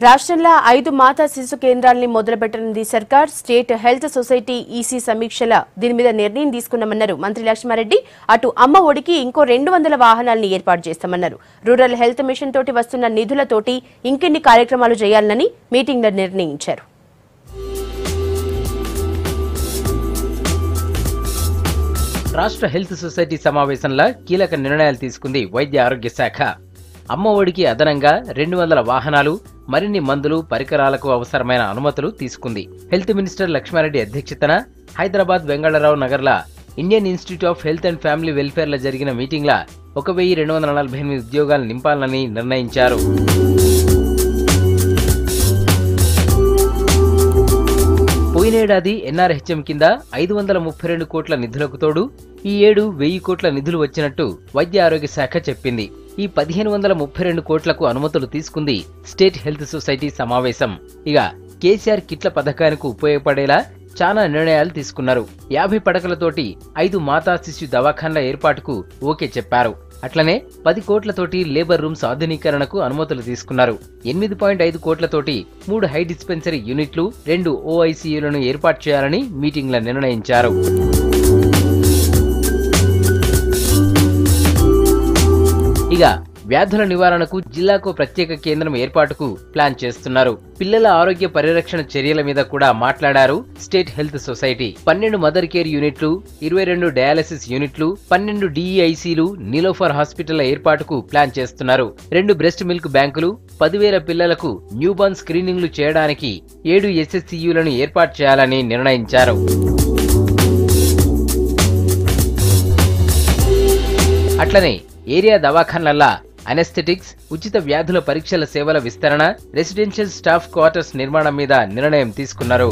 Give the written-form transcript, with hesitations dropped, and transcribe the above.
రాష్ట్రంలో 5 మాతా శిశు కేంద్రాలని మొదలుపెట్టనుంది సర్కార్. స్టేట్ హెల్త్ సొసైటీ ఈసీ సమీక్షల దీని మీద నిర్ణయం తీసుకున్నామన్నారు మంత్రి లక్ష్మారెడ్డి. అటు అమ్మ ఒడికి ఇంకో 200 వాహనాలను ఏర్పాటు చేస్తామన్నారు. రూరల్ హెల్త్ మిషన్ తోటి వస్తున్న నిధులతోటి ఇంకెన్ని కార్యక్రమాలు చేయాలని మీటింగ్లో నిర్ణయించారు. రాష్ట్ర హెల్త్ సొసైటీ సమావేశంలో కీలక నిర్ణయాలు తీసుకుంది వైద్య ఆరోగ్య శాఖ. అమ్మ ఒడికి అదనంగా 200 వాహనాలు, మరిన్ని మందులు, పరికరాలకు అవసరమైన అనుమతులు తీసుకుంది. హెల్త్ మినిస్టర్ లక్ష్మారెడ్డి అధ్యక్షతన హైదరాబాద్ వెంగళరావు నగర్ల Indian institute of health and family వెల్ఫేర్లో జరిగిన మీటింగ్ల 1248 ఉద్యోగాలు నింపాలని నిర్ణయించారు. పోయినేడాది ఎన్ఆర్హెచ్ఎం కింద 532 కోట్ల నిధులకు తోడు ఈ ఏడు 1000 కోట్ల నిధులు వచ్చినట్టు వైద్య ఆరోగ్య శాఖ చెప్పింది. ఈ 1532 కోట్లకు అనుమతులు తీసుకుంది స్టేట్ హెల్త్ సొసైటీ సమావేశం. ఇక కేసీఆర్ కిట్ల పథకానికి ఉపయోగపడేలా చాలా నిర్ణయాలు తీసుకున్నారు. 50 పడకలతోటి 5 మాతా శిశు దవాఖాన్ల ఏర్పాటుకు ఓకే చెప్పారు. అట్లనే 10 కోట్లతోటి లేబర్ రూమ్స్ ఆధునీకరణకు అనుమతులు తీసుకున్నారు. 8.5 కోట్లతోటి 3 హై డిస్పెన్సరీ యూనిట్లు, 2 ఓఐసీయూలను ఏర్పాటు చేయాలని మీటింగ్లో నిర్ణయించారు. ఇక వ్యాధుల నివారణకు జిల్లాకు ప్రత్యేక కేంద్రం ఏర్పాటుకు ప్లాన్ చేస్తున్నారు. పిల్లల ఆరోగ్య పరిరక్షణ చర్యల మీద కూడా మాట్లాడారు state health society. 12 mother care యూనిట్లు, 22 డయాలసిస్ యూనిట్లు, 12 డిఈఐసీలు, నీలోఫర్ హాస్పిటల్ ఏర్పాటుకు ప్లాన్ చేస్తున్నారు. 2 బ్రెస్ట్ మిల్క్ బ్యాంకులు, 10,000 పిల్లలకు న్యూబార్న్ స్క్రీనింగ్లు చేయడానికి 7 ఎస్ఎస్సీయూలను ఏర్పాటు చేయాలని నిర్ణయించారు. అట్లనే ఏరియా దవాఖాన్లల్లా అనెస్థెటిక్స్, ఉచిత వ్యాధుల పరీక్షల సేవల విస్తరణ, రెసిడెన్షియల్ స్టాఫ్ క్వార్టర్స్ నిర్మాణం మీద నిర్ణయం తీసుకున్నారు.